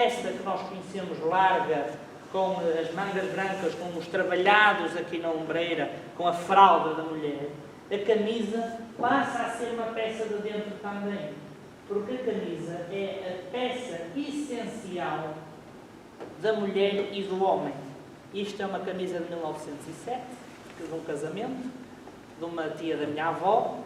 peça que nós conhecemos larga, com as mangas brancas, com os trabalhados aqui na ombreira, com a fralda da mulher, a camisa passa a ser uma peça de dentro também. Porque a camisa é a peça essencial da mulher e do homem. Isto é uma camisa de 1907, de um casamento, de uma tia da minha avó.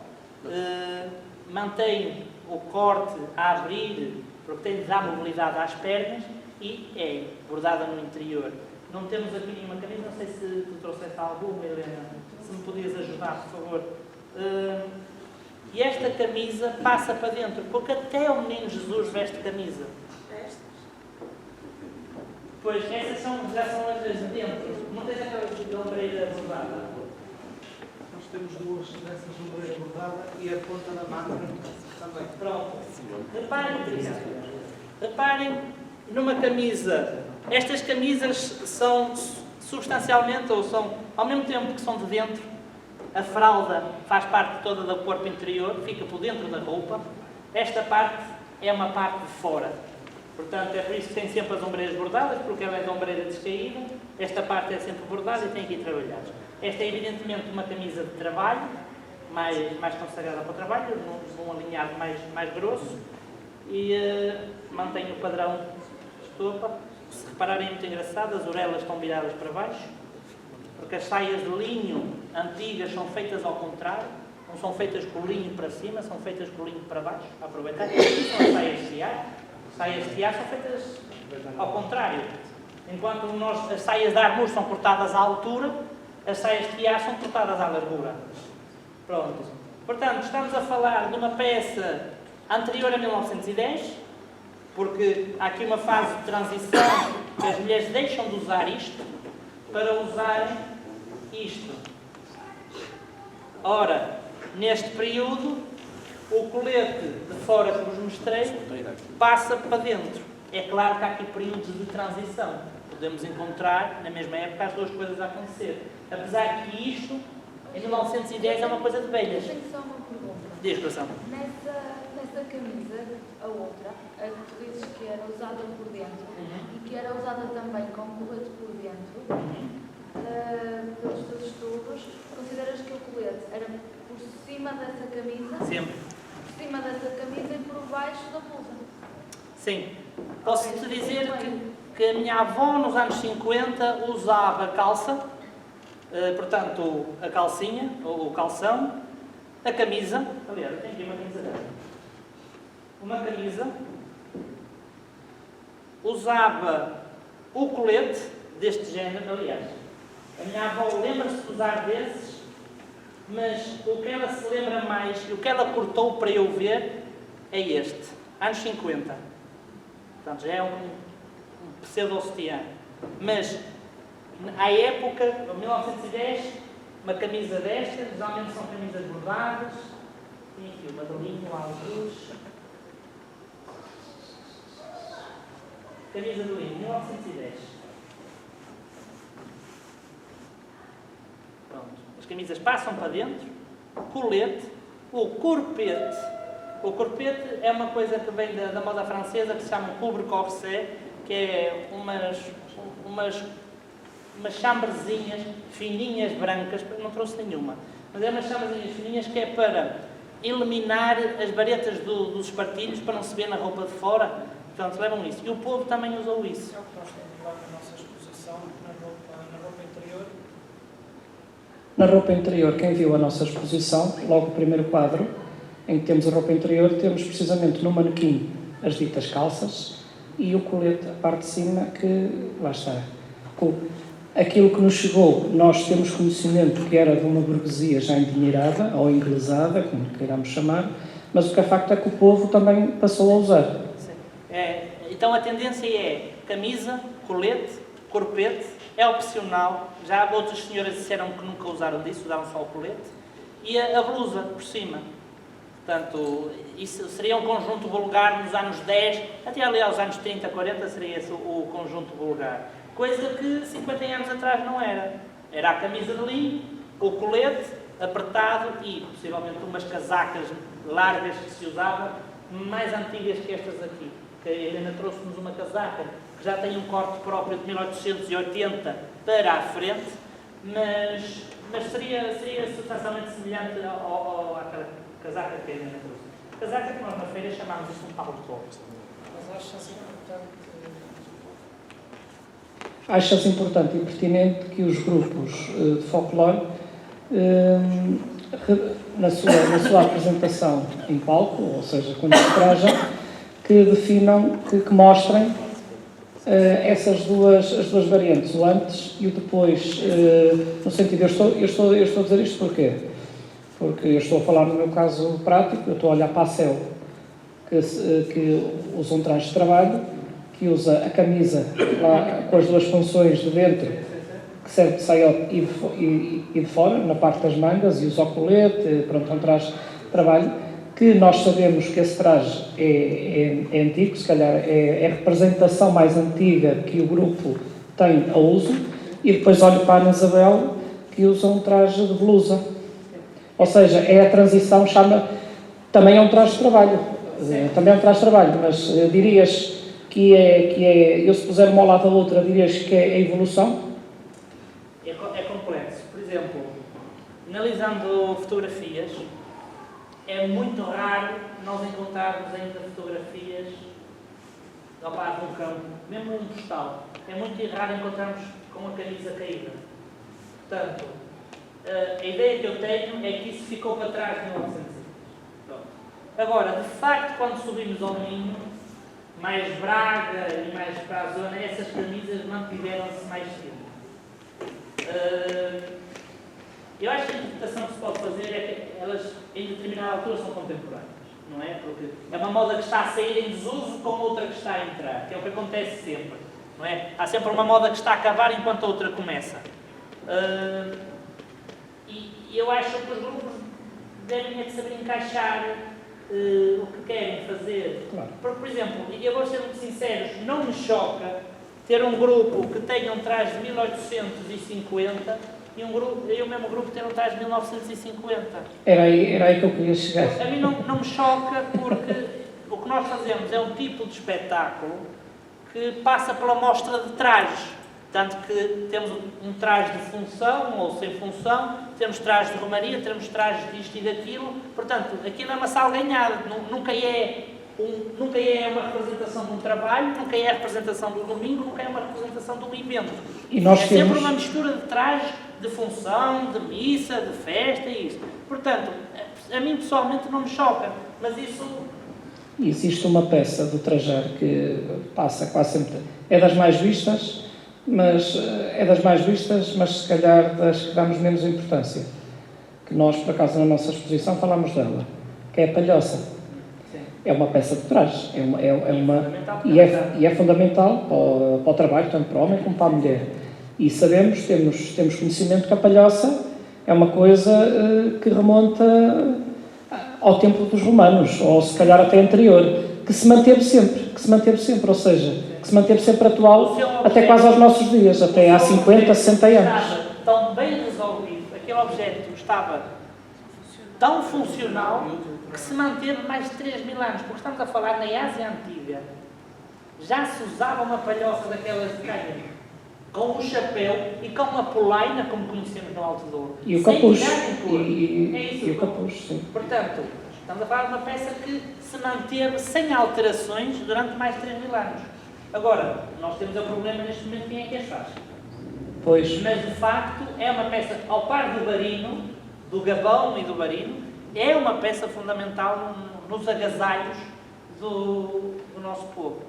Mantém o corte a abrir, porque tem de dar mobilidade às pernas, e é bordada no interior. Não temos aqui nenhuma camisa, não sei se tu trouxeste alguma, Helena, se me podias ajudar, por favor. E esta camisa passa para dentro, porque até o menino Jesus veste camisa. Pois, essas já são as de dentro. Não tens aquela de ombreira bordada? Nós temos duas dessas de ombreira bordada e a ponta da manga também. Pronto. Reparem numa camisa. Estas camisas são substancialmente, ou são, ao mesmo tempo que são de dentro, a fralda faz parte toda do corpo interior, fica por dentro da roupa. Esta parte é uma parte de fora. Portanto, é por isso que tem sempre as ombreiras bordadas, porque ela é de ombreira descaída. Esta parte é sempre bordada e tem que ir trabalhada. Esta é evidentemente uma camisa de trabalho, mais consagrada para o trabalho, num alinhado mais grosso, e mantém o padrão de estopa. Se repararem, é muito engraçado, as orelhas estão viradas para baixo, porque as saias de linho antigas são feitas ao contrário, não são feitas com o linho para cima, são feitas com o linho para baixo. Aproveitar, são as saias de tiar. Saias de tiar são feitas ao contrário. Enquanto as saias de armur são cortadas à altura, as saias de tiar são cortadas à largura. Pronto. Portanto, estamos a falar de uma peça anterior a 1910, porque há aqui uma fase de transição que as mulheres deixam de usar isto para usarem isto. Ora, neste período, o colete de fora que vos mostrei passa para dentro. É claro que há aqui períodos de transição. Podemos encontrar, na mesma época, as duas coisas a acontecer. Apesar que isto, em 1910, é uma coisa de velhas. Tenho só uma pergunta. Diz, coração. Nessa camisa, a outra, a que tu dizes que era usada por dentro e que era usada também com colete por dentro, pelos teus estudos, consideras que o colete era por cima dessa camisa? Sempre. Por cima dessa camisa e por baixo da blusa? Sim. Posso-te dizer que a minha avó, nos anos 50, usava calça, portanto, a calcinha, ou o calção, a camisa. Aliás, eu tenho aqui uma camisa dela. Uma camisa. Usava o colete deste género. Aliás, a minha avó lembra-se de usar desses, mas o que ela se lembra mais, e o que ela cortou para eu ver, é este. Anos 50. Portanto, já é um pseudo-sutiã. Mas, à época, em 1910, uma camisa destas, geralmente são camisas bordadas. Tem aqui uma de linho, alguns. Camisa de linho, 1910. Pronto. As camisas passam para dentro. Colete. O corpete. O corpete é uma coisa que vem da moda francesa, que se chama couvre-corset, que é umas chambrezinhas fininhas, brancas, não trouxe nenhuma, mas é umas chambrezinhas fininhas que é para eliminar as varetas dos espartilhos, para não se ver na roupa de fora. Portanto, levam isso. E o povo também usou isso. É o que nós temos lá na nossa exposição, na roupa interior. Na roupa interior, quem viu a nossa exposição, logo o primeiro quadro, em que temos a roupa interior, temos precisamente no manequim as ditas calças e o colete, a parte de cima, que lá está. Aquilo que nos chegou, nós temos conhecimento que era de uma burguesia já endinheirada, ou inglesada, como queiramos chamar, mas o que é facto é que o povo também passou a usar. Então a tendência é camisa, colete, corpete, é opcional. Já outras senhoras disseram que nunca usaram disso, usaram só o colete. E a blusa por cima. Portanto, isso seria um conjunto vulgar nos anos 10, até ali aos anos 30, 40 seria esse o conjunto vulgar. Coisa que 50 anos atrás não era. Era a camisa de linho, o colete apertado e possivelmente umas casacas largas que se usavam, mais antigas que estas aqui. porque a Helena trouxe-nos uma casaca que já tem um corte próprio de 1880 para a frente, mas seria substancialmente semelhante àquela casaca que a Helena trouxe. A casaca que nós na feira chamámos isto de um pau de pó. Achas importante e pertinente que os grupos de folclore, na sua apresentação em palco, ou seja, quando se trajam, que definam, que mostrem as duas variantes, o antes e o depois, no sentido, eu estou a dizer isto porquê? Porque eu estou a falar no meu caso prático, eu estou a olhar para a CEL, que usa um traje de trabalho, que usa a camisa lá, com as duas funções de dentro, que serve de saiote e de fora, na parte das mangas, e usa o colete, pronto, é um traje de trabalho, que nós sabemos que esse traje é antigo, se calhar é a representação mais antiga que o grupo tem a uso, e depois olho para a Ana Isabel, que usa um traje de blusa. Ou seja, é a transição, também é um traje de trabalho, mas dirias que eu se puser uma ao lado da outra, dirias que é a evolução? É complexo. Por exemplo, analisando fotografias, é muito raro nós encontrarmos ainda fotografias ao lado de um campo, mesmo um postal. É muito raro encontrarmos com a camisa caída. Portanto, a ideia que eu tenho é que isso ficou para trás de 1950. Agora, de facto, quando subimos ao Minho, mais Braga e mais para a zona, essas camisas mantiveram-se mais tempo. Eu acho que a interpretação que se pode fazer é que elas, em determinada altura, são contemporâneas, não é? Porque é uma moda que está a sair em desuso com outra que está a entrar, que é o que acontece sempre, não é? Há sempre uma moda que está a acabar enquanto a outra começa. E eu acho que os grupos devem é de saber encaixar o que querem fazer. Claro. Porque, por exemplo, e eu vou ser muito sincero, não me choca ter um grupo que tenha um traje de 1850 e o mesmo grupo ter um traje de 1950. Era aí que eu queria chegar. A mim não me choca porque o que nós fazemos é um tipo de espetáculo que passa pela mostra de trajes. Tanto que temos um traje de função ou sem função, temos trajes de romaria, temos trajes disto e daquilo. Portanto, aquilo é uma salganhada, nunca é uma representação de um trabalho, nunca é a representação do domingo, nunca é uma representação de um evento. E nós é sempre uma mistura de trajes, de função, de missa, de festa e isso. Portanto, a mim pessoalmente não me choca, mas isso... Existe uma peça do trajar que passa quase sempre... É das mais vistas, mas se calhar das que damos menos importância. Que nós, por acaso, na nossa exposição falámos dela, que é a palhoça. Sim. É uma peça de traje, e é fundamental para o trabalho, tanto para o homem como para a mulher. E sabemos, temos conhecimento que a palhoça é uma coisa que remonta ao tempo dos romanos, ou se calhar até anterior, que se manteve sempre, ou seja, que se manteve sempre atual até quase aos nossos dias, até há 50, 60 anos. Estava tão bem resolvido, aquele objeto estava tão funcional que se manteve mais de 3.000 anos, porque estamos a falar na Ásia Antiga. Já se usava uma palhoça daquelas de canha, com um chapéu e com uma polaina, como conhecemos no Alto Douro. E o capuz. E o capuz, sim. Portanto, estamos a falar de uma peça que se manteve sem alterações durante mais de 3.000 anos. Agora, nós temos o problema neste momento, quem é que as faz? Pois. Mas, de facto, é uma peça, ao par do barino, do gabão e do barino, é uma peça fundamental nos agasalhos do nosso povo.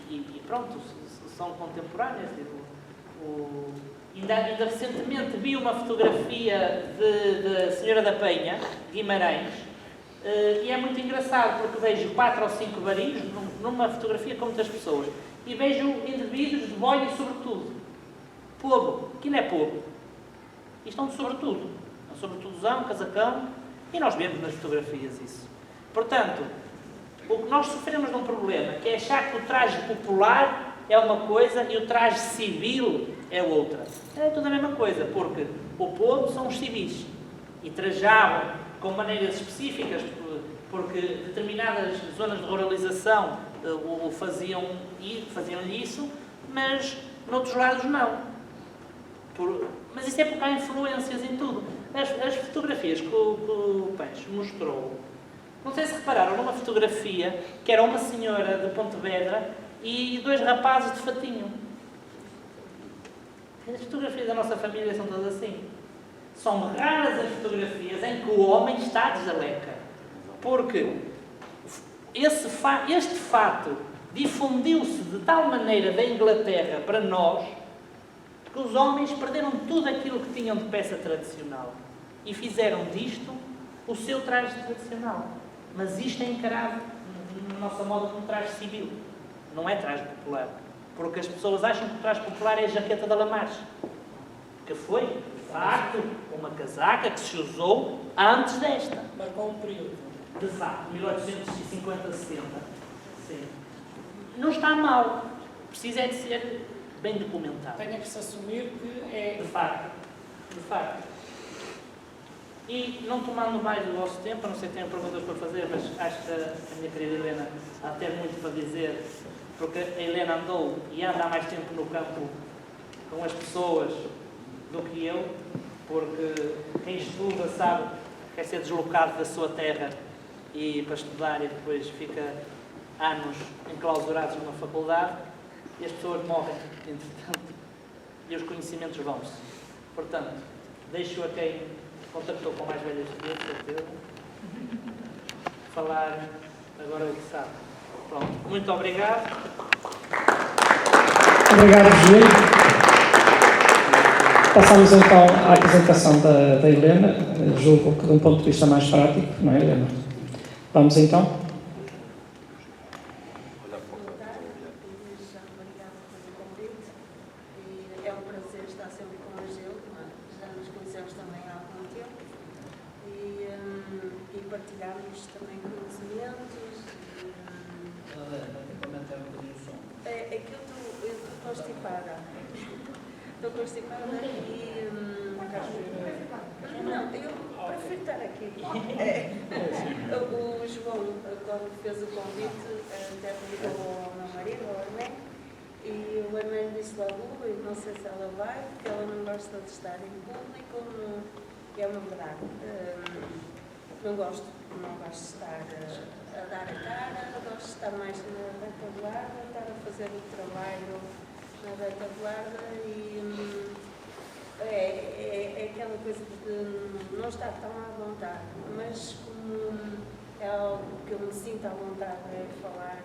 E pronto, são contemporâneas. Ainda recentemente vi uma fotografia da Senhora da Penha, Guimarães, e é muito engraçado porque vejo 4 ou 5 barinos numa fotografia com muitas pessoas e vejo indivíduos de boina e sobretudo. Povo, aquilo é povo. E estão de sobretudo. Um sobretudozão, casacão, e nós vemos nas fotografias isso. Portanto, o que nós sofremos de um problema, que é achar que o traje popular é uma coisa e o traje civil é outra. É tudo a mesma coisa, porque o povo são os civis e trajavam com maneiras específicas, porque determinadas zonas de ruralização faziam-lhe isso, mas noutros lados não. Mas isso é porque há influências em tudo. As fotografias que o Peixe mostrou, não sei se repararam numa fotografia que era uma senhora de Pontevedra e 2 rapazes de fatinho. As fotografias da nossa família são todas assim. São raras as fotografias em que o homem está de jaleca. Porque este fato difundiu-se de tal maneira da Inglaterra para nós que os homens perderam tudo aquilo que tinham de peça tradicional e fizeram disto o seu traje tradicional. Mas isto é encarado, na nossa moda, como traje civil. Não é traje popular. Porque as pessoas acham que o traje popular é a jaqueta da Lamarche. Que foi, de facto, uma casaca que se usou antes desta. Marcou um período. De facto, 1850-60. Sim. Não está mal. Precisa é de ser bem documentado. Tenha que se assumir que é... De facto. De facto. E, não tomando mais do vosso tempo, a não ser que tenham perguntas para fazer, mas acho que a minha querida Helena há até muito para dizer, porque a Helena andou e anda há mais tempo no campo com as pessoas do que eu, porque quem estuda sabe que quer ser deslocado da sua terra e para estudar e depois fica anos enclausurados numa faculdade e as pessoas morrem, entretanto, e os conhecimentos vão-se. Portanto, deixo a quem contactou com mais velhas que eu, de certeza, falar agora o que sabe. Pronto, muito obrigado. Obrigado, José. Passamos então à apresentação da Helena, julgo que de um ponto de vista mais prático, não é, Helena? Vamos então. Boa tarde, obrigada pelo convite e é um prazer estar sempre com a Gil, já nos conhecemos também há algum tempo e partilharmos também conhecimentos. É que eu estou constipada. Estou constipada e... Não, eu prefiro estar aqui. O João, quando fez o convite, até ligou ao meu marido, ao Armém, e o Armém disse logo, não sei se ela vai, porque ela não gosta de estar em público, é uma verdade. Não gosto de estar a dar a cara, gosto de estar mais na retaguarda, estar a fazer o trabalho na retaguarda e é aquela coisa de não estar tão à vontade, mas como é algo que eu me sinto à vontade é falar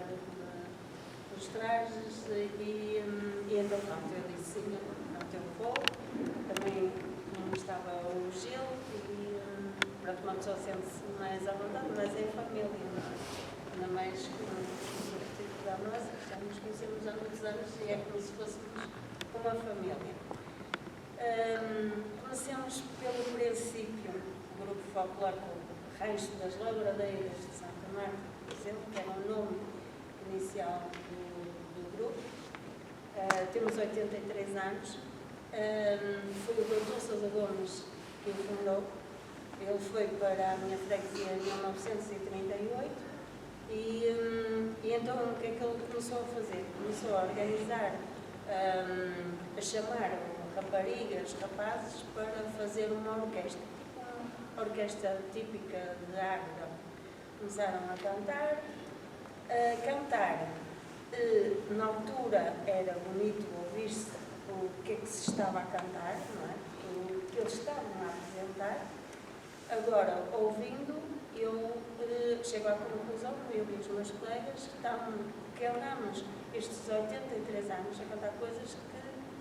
dos trajes e então pronto, eu disse sim, não teu voo, também não estava o Gil e pronto, uma pessoa sente-se mais à vontade, mas é família, não é? Ainda mais com o tipo da nossa, já nos conhecemos há muitos anos e é como se fôssemos uma família. Comecemos pelo princípio, o grupo folclórico Rancho das Lavradeiras de Santa Marta, por exemplo, que era o nome inicial do grupo. Temos 83 anos. Foi o Dr. Sousa Gomes que o fundou. Ele foi para a minha freguesia em 1938 e então o que é que ele começou a fazer? Começou a organizar, a chamar raparigas, rapazes, para fazer uma orquestra típica de Águeda. Começaram a cantar. Na altura era bonito ouvir-se o que é que se estava a cantar, não é? O que eles estavam a apresentar. Agora, ouvindo, eu chego à conclusão, eu e os meus colegas, que andamos estes 83 anos a cantar coisas que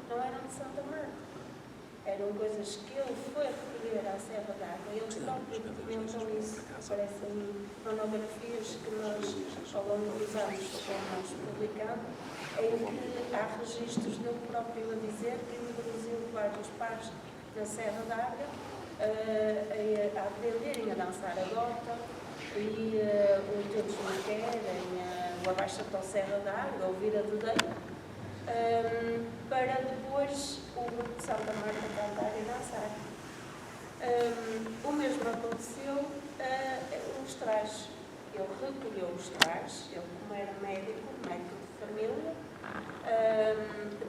não eram de Santa Marta. Eram coisas que ele foi recolher à Serra d'Água. Ele próprio documentou isso. Aparecem monografias que nós, ao longo dos anos, fomos publicando, em que há registros dele próprio a dizer que introduziu vários pares na Serra d'Água a aprenderem a dançar a gota e o Todos não querem, o Abaixa-te ao Serra d'Água, o Vira de Deito, para depois o grupo de Santa Marta cantar e dançar. O mesmo aconteceu os trajes. ele recolheu os trajes, ele como era médico de família,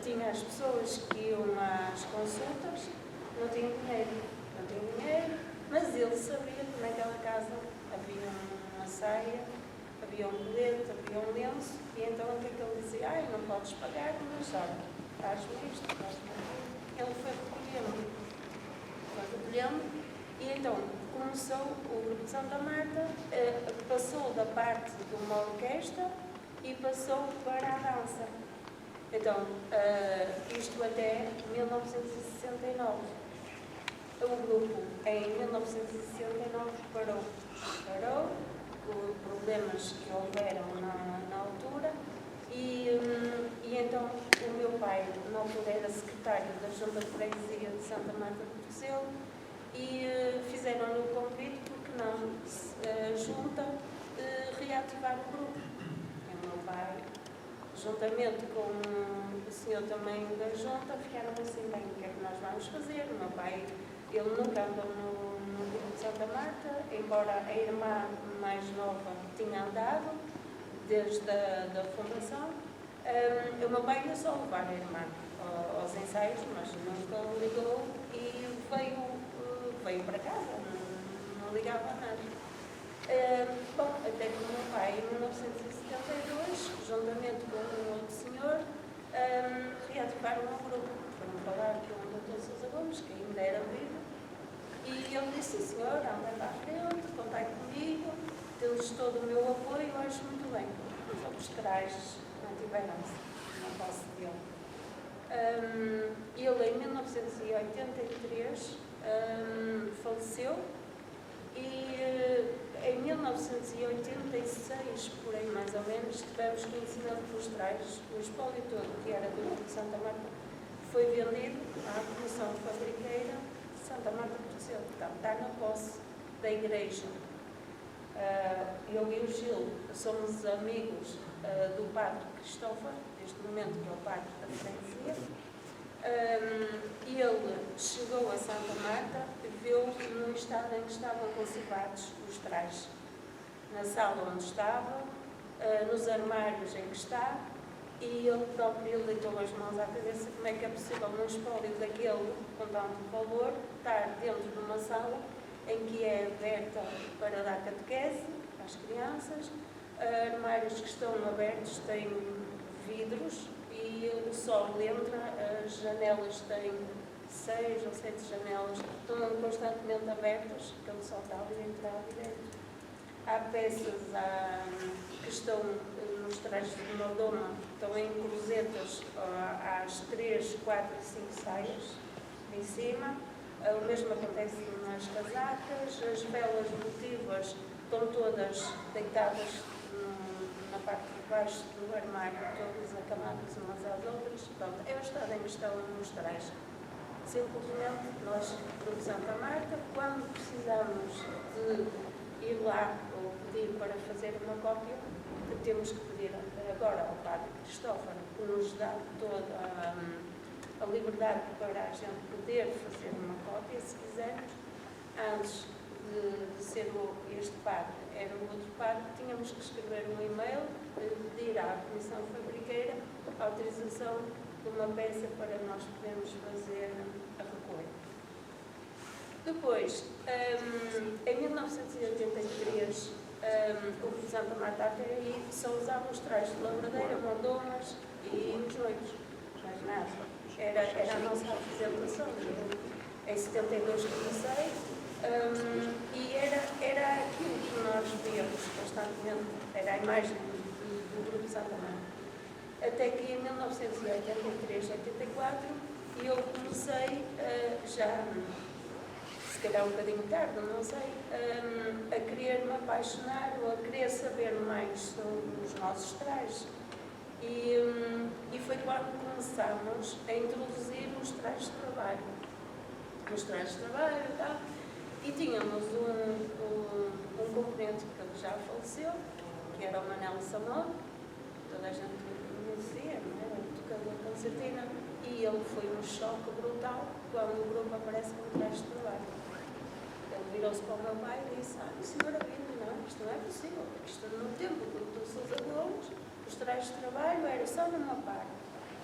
tinha as pessoas que iam às consultas, não tinham dinheiro, mas ele sabia que naquela casa havia uma saia, havia um colete, havia um lenço, e então o que é que ele dizia? Ai, não podes pagar, mas olha, traz-me isto, traz-me aquilo. Ele foi recolhendo, e então começou o grupo de Santa Marta, passou da parte de uma orquestra e passou para a dança. Então, isto até 1969. O grupo, em 1969, parou por problemas que houveram na altura, e então o meu pai, na altura, era secretário da Junta de Freguesia de Santa Marta de Porcelo, e fizeram-lhe o convite, porque não junta reativar o grupo. E o meu pai, juntamente com o senhor também da junta, ficaram assim, bem, o que é que nós vamos fazer? O meu pai, ele nunca andou no grupo de Santa Marta, embora a irmã mais nova tinha andado desde a fundação. O meu pai ia só levar a irmã aos ensaios, mas nunca ligou e veio para casa, não ligava a nada. Bom, até que o meu pai, em 1972, juntamente com um outro senhor, reativaram o grupo. Foram falar com o Dr. Sousa Gomes, que ainda era vivo, e ele disse: sim, senhor, anda para a frente, contai comigo, tens todo o meu apoio, eu acho muito bem. Os outros trajes não tiveram-se, não posso dele. Ele, em 1983, faleceu, e em 1986, por aí mais ou menos, tivemos conhecimento dos trajes. O espólio todo, que era do grupo de Santa Marta, foi vendido à Comissão Fabriqueira de Santa Marta de Porcelo. Portanto, está na posse da igreja. Eu e o Gil somos amigos do padre Cristófaro, neste momento, que é o padre da freguesia. Ele chegou a Santa Marta, viu no estado em que estavam conservados os trajes, na sala onde estava, nos armários em que está, e ele próprio deitou as mãos à cabeça: como é que é possível num espólio daquele com tanto valor estar dentro de uma sala em que é aberta para dar catequese às crianças, armários que estão abertos têm vidros e o sol entra, as janelas têm 6 ou 7 janelas, estão constantemente abertas, porque o sol está ali a entrar direto. Há peças que estão nos trajes de Moldoma, estão em cruzetas às 3, 4 e 5 saias em cima. O mesmo acontece nas casacas, as velas votivas estão todas deitadas na parte de baixo do armário, todas acamadas umas às outras. Pronto, é o estado em que estão nos trajes. Simplesmente, nós, Grupo Santa Marta, quando precisamos de ir lá ou pedir para fazer uma cópia, temos que pedir agora ao padre Cristófaro, que nos dá toda a liberdade para a gente poder fazer uma cópia, se quisermos. Antes de ser este padre, era o outro padre, tínhamos que escrever um e-mail, pedir à Comissão Fabriqueira a autorização de uma peça para nós podermos fazer a recolha. Depois, em 1983, o Grupo Santa Marta até aí só usava os trajes de labradeira, mordomas e os noivos, mais nada. Era a nossa apresentação. Em 72 comecei, e era aquilo que nós víamos constantemente, era a imagem do Grupo Santa Marta. Até que em 1983, 84, eu comecei já, se calhar um bocadinho tarde, não sei, a querer me apaixonar ou a querer saber mais sobre os nossos trajes. E foi quando começámos a introduzir os trajes de trabalho. Os trajes de trabalho e tal. E tínhamos um componente que já faleceu, que era o Manel Samão, toda a gente conhecia, não era? O tocador de concertina. E ele foi um choque brutal quando o grupo aparece com trajes de trabalho. Ele virou-se para o meu pai e disse: senhora Bíblia, não, isto não é possível, porque isto no tempo do Sousa Gomes, os trajes de trabalho era só numa parte.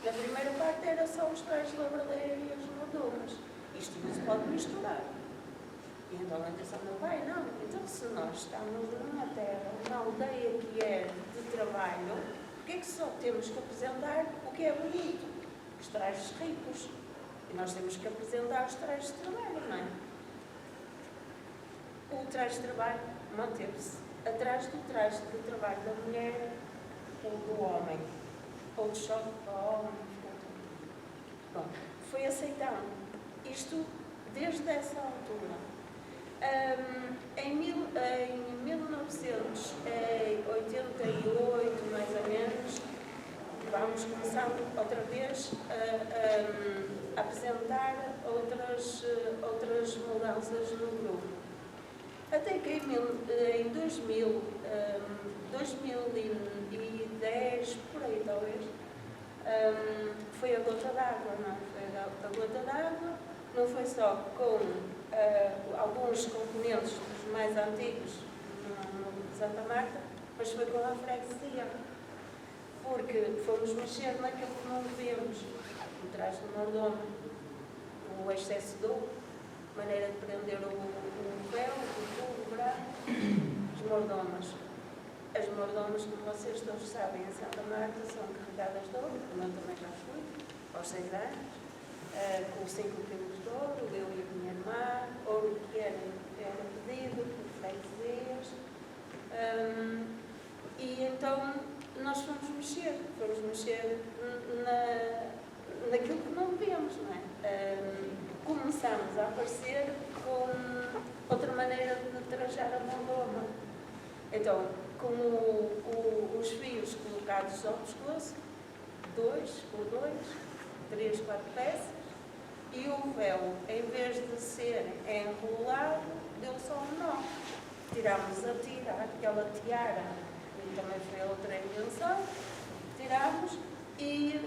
Na primeira parte era só os trajes de labradeira e as mordomas. Isto não se pode misturar. E então eu disse ao meu pai: não, então se nós estamos numa terra, numa aldeia que é de trabalho, porque é que só temos que apresentar o que é bonito? Os trajes ricos. E nós temos que apresentar os trajes de trabalho, não é? O traje de trabalho manteve-se atrás do traje de trabalho da mulher ou do homem. Ou de choque para o homem. Bom, foi aceitando. Isto desde essa altura. Em 1988, mais ou menos, vamos começando outra vez a apresentar outras mudanças no grupo. Até que em 2010, por aí talvez, foi a gota d'água, não é? Foi a gota d'água, não foi só com alguns componentes dos mais antigos no Santa Marta, mas foi com a freguesia. Porque fomos mexer naquilo que não devíamos, o traje do mordomo, o excesso de ouro, maneira de prender o véu, o tubo branco, as mordomas. As mordomas, como vocês todos sabem, em Santa Marta, são carregadas de ouro, como eu também já fui, aos 6 anos, com 5 quilos de ouro, eu e a minha irmã, ouro que era pedido por freguesias. E então nós fomos mexer naquilo que não devíamos, não é? Começamos a aparecer com outra maneira de trajar a mordoma. Então, com os fios colocados ao pescoço, 2 por 2, 3, 4 peças, e o véu, em vez de ser enrolado, deu só um nó. Tirámos a tira, aquela tiara, que também foi outra invenção, tirámos e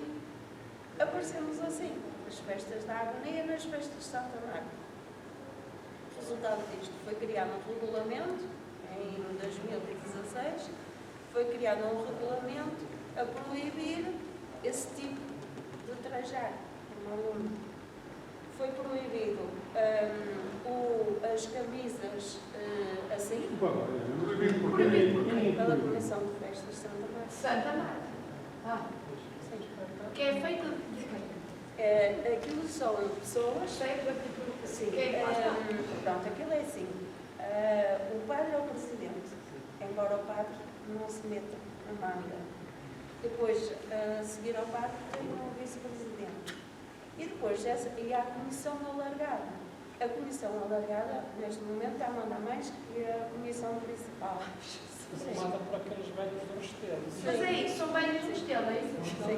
aparecemos assim, nas festas da Agonia e nas festas de Santa Marta. O resultado disto foi criado um regulamento, em 2016, foi criado um regulamento a proibir esse tipo de trajar. Foi proibido as camisas assim. Proibido pela Comissão de Festas de Santa Marta. Santa Marta. Sim. Que é feito de quê? Aquilo são pessoas. Feito aqui por Sim. quem gosta? Pronto, aquilo é assim. O padre é o presidente, embora o padre não se meta na manga. Depois, a seguir ao padre, tem o vice-presidente. E depois, e há a comissão alargada. A comissão alargada, neste momento, está a mandar mais que a comissão principal. Formada por aqueles velhos do Restelo. Mas é isso, são velhos do Restelo, é isso? Sim.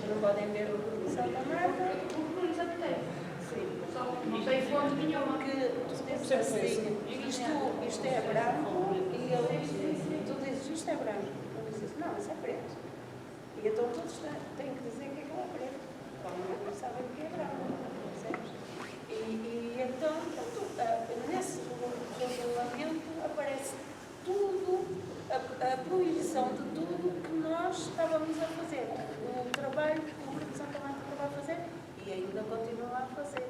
Não podem ver o Santa Marta. O que nos apetece. Sim. Só não tem fonte nenhuma. Porque tu dizes assim, isto é branco, e tu dizes, isto é branco. Eu dizes, não, isso é preto. E então todos têm que dizer que aquilo é preto. Como não sabem que é branco, percebes? E então, nesse regulamento aparece tudo, a proibição de tudo que nós estávamos a fazer. O trabalho que o Grupo Santa Marta estava a fazer e ainda continua a fazer.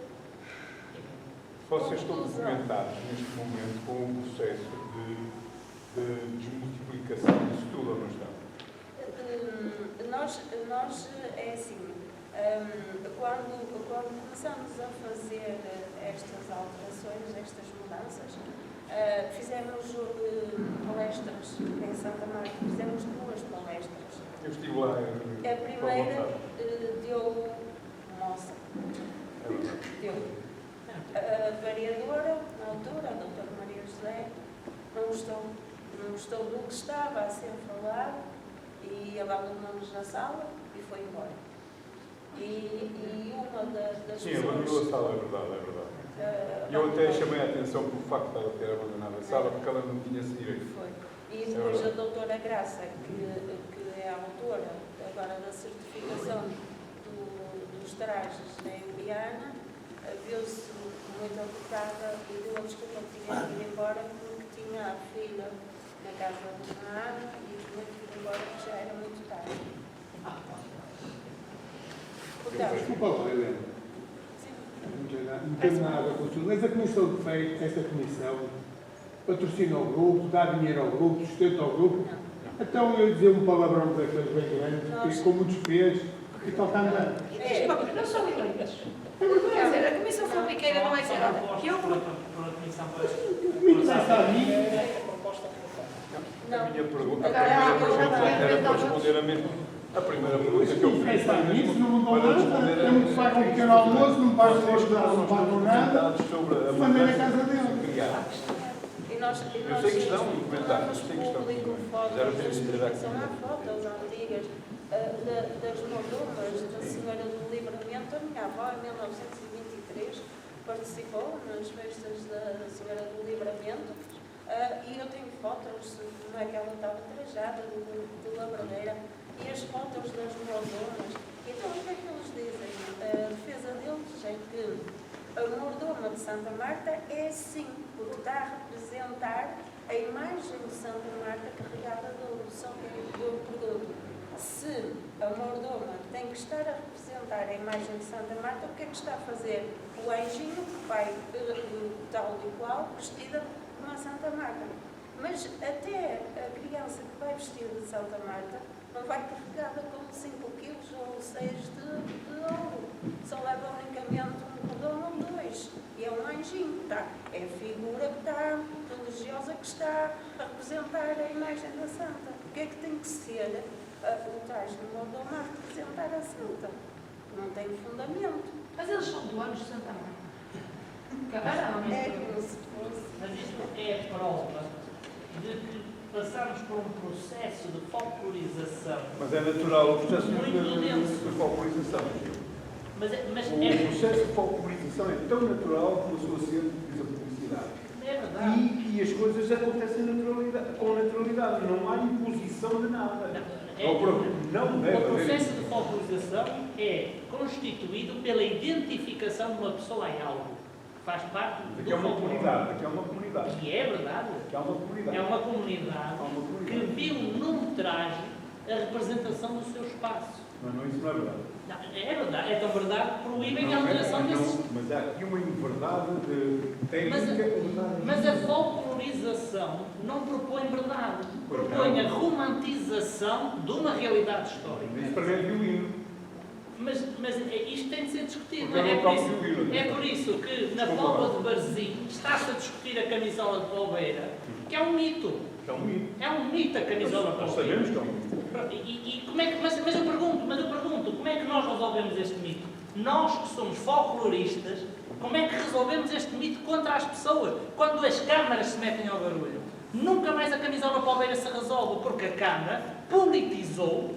Vocês estão documentados neste momento com o processo de desmultiplicação disso tudo ou não estão? Nós é assim, quando começamos a fazer estas alterações, estas mudanças, fizemos palestras em Santa Marta, fizemos 2 palestras. Eu estive lá. A primeira deu moça. Deu. A vereadora, na altura, a doutora Maria José, não gostou do que estava a ser falado e abandonou-nos na sala e foi embora. E uma das Sim, abandonou a sala, é verdade. E eu até chamei a atenção pelo facto de ela ter abandonado a sala, porque ela não tinha esse direito. Foi. E depois a doutora Graça, que é a autora agora da certificação dos trajes da Embriana, viu-se muito apertada e deu a desculpa que tinha que ir embora porque tinha a filha na casa de uma Ana e tinha que ir embora porque já era muito tarde. Portanto, Desculpa lá, Helena. sim. Não tem nada a ver com o estudo. Mas a Comissão de Feitos, esta comissão, patrocina o grupo, dá dinheiro ao grupo, sustenta ao grupo. Então eu ia dizer um palavrão daqueles bem grandes, com muitos pesos, e toca andar. Não são eleitos. Quer dizer, a Comissão Fabriqueira não é dizer, olha, que eu... O que está a mim? A minha pergunta, Agora, era para responder a primeira pergunta que eu fiz. Está nisso, não mudou Para nada. responder Temos que pagar um pequeno almoço, não pagam hospedagem, não pagam nada. sobre a Mandei na casa dele. E nós Eu sei que estão documentados, sei que estão público documentados. fotos Era da para exposição, há fotos antigas das mordomas da Senhora do Livramento. A minha avó, em 1923, participou nas festas da Senhora do Livramento e eu tenho fotos, como é que ela estava trajada de labradeira e as fotos das mordomas. Então, o que é que eles dizem? A defesa deles é que a mordoma de Santa Marta é sim, porque está a representar a imagem de Santa Marta carregada de ouro. Só que eu pergunto, se a mordoma tem que estar a representar a imagem de Santa Marta, o que é que está a fazer o anjinho que vai tal e qual, vestida como a Santa Marta? Mas até a criança que vai vestida de Santa Marta não vai carregada com 5 quilos ou 6 de ouro. Só leva unicamente um cordão ou 2. E é um anjinho, tá? É a figura que está, religiosa que está a representar a imagem da Santa. O que é que tem que ser o traje de mordoma a representar a Santa? Não tem fundamento. Mas eles são donos de Santa Marta. Caramba, É como se fosse. Mas isto é a prova de que passamos por um processo de folclorização. Mas é natural o processo Muito denso. de folclorização. Mas O processo de folclorização é tão natural como a sua ciência diz a publicidade. é verdade. E as coisas acontecem com naturalidade. Não há imposição de nada. Não deve O haver. processo de folclorização é constituído pela identificação de uma pessoa em algo. Faz parte do Aqui é uma folclore. comunidade. Aqui é uma comunidade. E é verdade. Aqui é uma comunidade. É uma comunidade Há uma que comunidade. viu num traje a representação do seu espaço. Mas isso não é verdade. Não, é verdade. É tão verdade que proíbem a Não, alteração desses. mas há aqui uma inverdade técnica. Mas a folclorização não propõe verdade. Pois Propõe não. a romantização de uma realidade histórica. Isso para mim é violino. Mas isto tem de ser discutido. Porque eu não toco violino. É por isso que na Desculpa. Póvoa de Varzim está-se a discutir a camisola de Palmeira, que é um mito. É um mito. É um mito a camisola de Nós Palmeira. sabemos que é um mito. E como é que, mas eu pergunto, como é que nós resolvemos este mito? Nós que somos folcloristas, como é que resolvemos este mito contra as pessoas? Quando as câmaras se metem ao barulho. Nunca mais a camisola palmeira se resolve, porque a Câmara politizou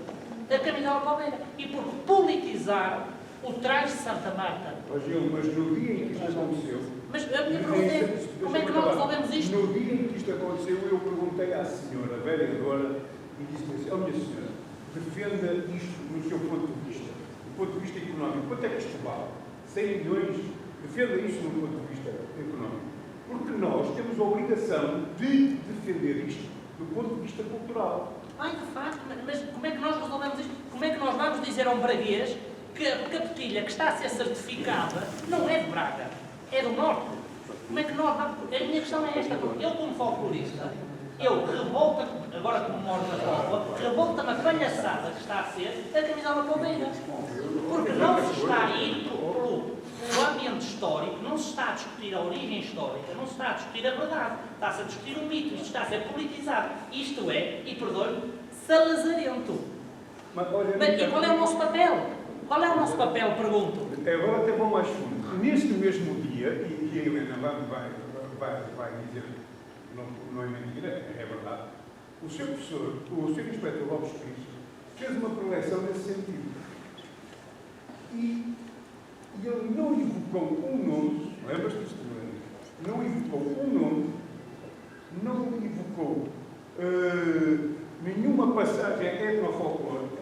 a camisola palmeira. E por politizar o traje de Santa Marta. Mas no dia em que isto aconteceu, Mas a minha pergunta é, como é que nós resolvemos isto? no dia em que isto aconteceu, eu perguntei à senhora vereadora e disse-me assim, minha senhora, defenda isto no seu ponto de vista, do ponto de vista económico. Quanto é que isto vale? 100 milhões? Defenda isto no ponto de vista económico. Porque nós temos a obrigação de defender isto do ponto de vista cultural. Ai, de facto, mas como é que nós resolvemos isto? Como é que nós vamos dizer a um braguês que a capetilha que está a ser certificada não é de Braga, é do Norte? Como é que nós vamos... A minha questão é esta. Eu, como folclorista, eu revolto, agora como moro na Póvoa, revolta-me a palhaçada que está a ser a camisola palmeira. Porque não se está a ir pelo ambiente histórico, não se está a discutir a origem histórica, não se está a discutir a verdade, está-se a discutir um mito, isto está a ser politizado. Isto é, e perdoe-me, salazarento. Mas, olha, Mas, e qual é o nosso papel? Qual é o nosso papel, pergunto? Agora até vão mais fundo. Neste mesmo dia, e a Helena vai dizer, não é mentira, é verdade, o Sr. Professor, o Sr. Inspetor Lopes Cristo, fez uma preleção nesse sentido. E ele não evocou um nome, lembras-te disto? Não evocou um nome, não evocou nenhuma passagem etnofolclórica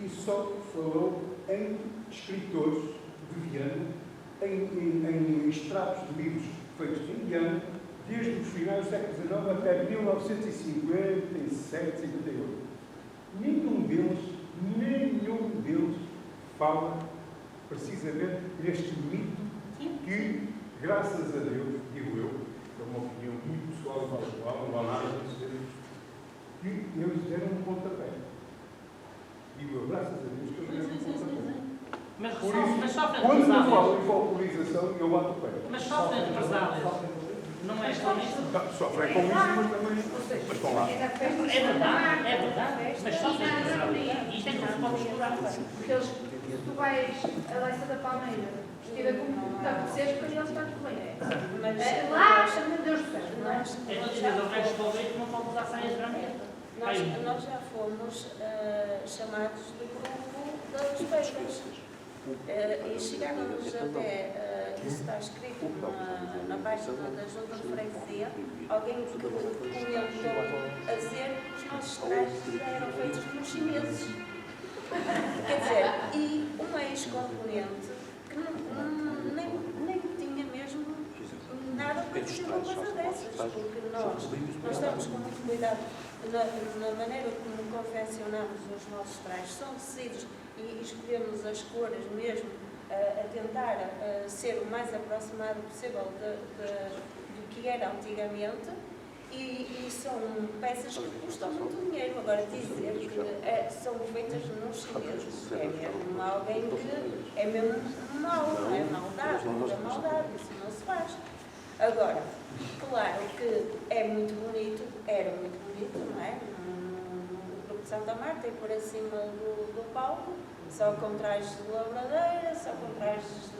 e só falou em escritores de Viana em extratos de livros feitos em indiano, desde os finais do século XIX até 1957, 58. Nenhum deles fala precisamente deste mito que, graças a Deus, digo eu, é uma opinião muito pessoal, não vale nada dizer, que eles deram um pontapé. Digo eu, graças a Deus, que eles deram um pontapé. Mas Por sofrem isso, de quando me represálias. falam em folclorização, eu bato o pé. Mas sofrem de represálias. Não é só isso? Sofrem com isso, mas também. Mas estão lá. É verdade. Mas sofrem de represálias. Isto é que não se pode misturar. Porque eles, se tu vais a Leça da Palmeira, vestida como tu te apeteces, para eles está tudo bem. Mas Lá, meu Deus do céu. nós, É todos os dias ao resto do Alveito que não pode usar saias brancas. nós já fomos chamados do grupo das beiras. E chegámos até, isso está escrito na página da Junta de Freguesia, alguém que comentou a dizer que os nossos trajes já eram feitos pelos chineses. Quer dizer, e uma ex-componente que nem tinha mesmo nada para dizer uma coisa dessas, porque nós estamos com muito cuidado na maneira como confeccionamos os nossos trajes. São tecidos e escolhemos as cores mesmo a tentar ser o mais aproximado possível do que era antigamente. E são peças que custam muito dinheiro. Agora, dizer que são feitas nos chineses é mesmo alguém que é mesmo mau, não é maldade, pura maldade, isso não se faz. Agora, claro que é muito bonito, era muito bonito, não é? No grupo de Santa Marta e por acima do palco, só com trajes de labradeira, só com trajes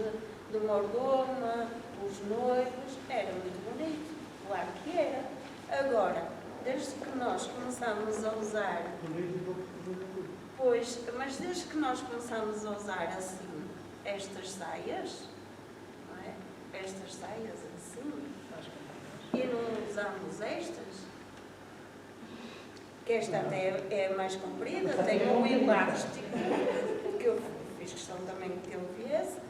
de mordoma, os noivos, era muito bonito, claro que era. Agora, desde que nós começámos a usar, mas desde que nós começámos a usar assim estas saias, não é? Estas saias assim, e não usamos estas, que esta até é mais comprida, tem um elástico, que eu fiz questão também que ele viesse,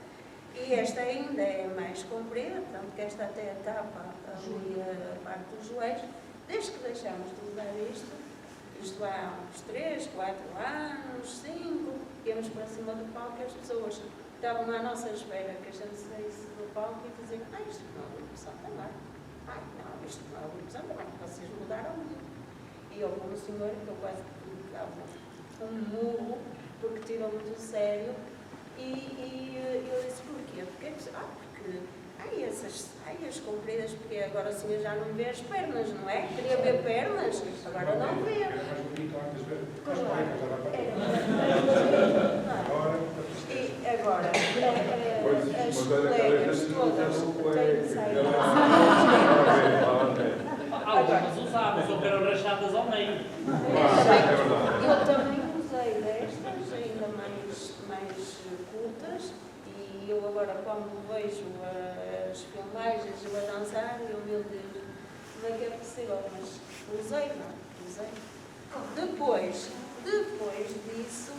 e esta ainda é mais comprida, tanto que esta até tapa ali a parte dos joelhos. Desde que deixamos de usar isto há uns 3, 4 anos, 5, íamos para cima do palco e as pessoas estavam à nossa espera que a gente saísse do palco e diziam: isto não é o grupo Santa Marta. Não, isto não é o grupo Santa Marta, vocês mudaram muito. E eu, como senhor, que eu quase que dava um murro, porque tirou muito sério. E eu disse: porquê? Porque essas saias compridas, porque agora sim eu já não vê as pernas, não é? Queria ver pernas, agora não vê. Era mais bonito antes, E agora, as colegas todas têm saias. Algumas usámos, ou eram rachadas ao meio. Eu também usei destas, ainda mais curtas. E eu agora, quando vejo as filmagens, eu a dançar, eu, meu Deus, como é que é possível? Mas usei, não? Usei. Depois disso,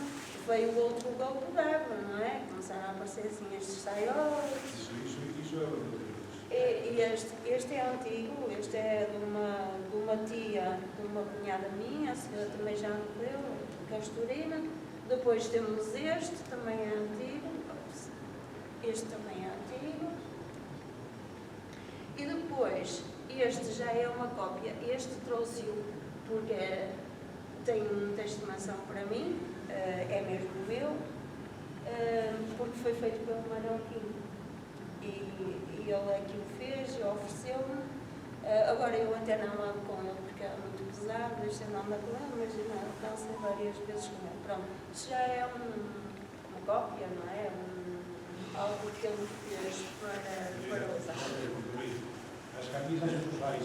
veio o outro golpe d'água, não é? Começaram a aparecer assim estes saiolos. E este é antigo, este é de uma tia, de uma cunhada minha, a senhora também já morreu, Castorina. Depois temos este, também é antigo. Este também é antigo. E depois, este já é uma cópia. Este trouxe-o porque tem muita estimação para mim, é mesmo meu, porque foi feito pelo marroquino. E ele é que o fez e ofereceu-me. Agora eu até não ando com ele porque é muito pesado, deixei de andar com ele, mas dancei várias vezes com ele. Pronto, isto já é uma cópia, não é? Algo que ele fez para usar. As camisas dos pais,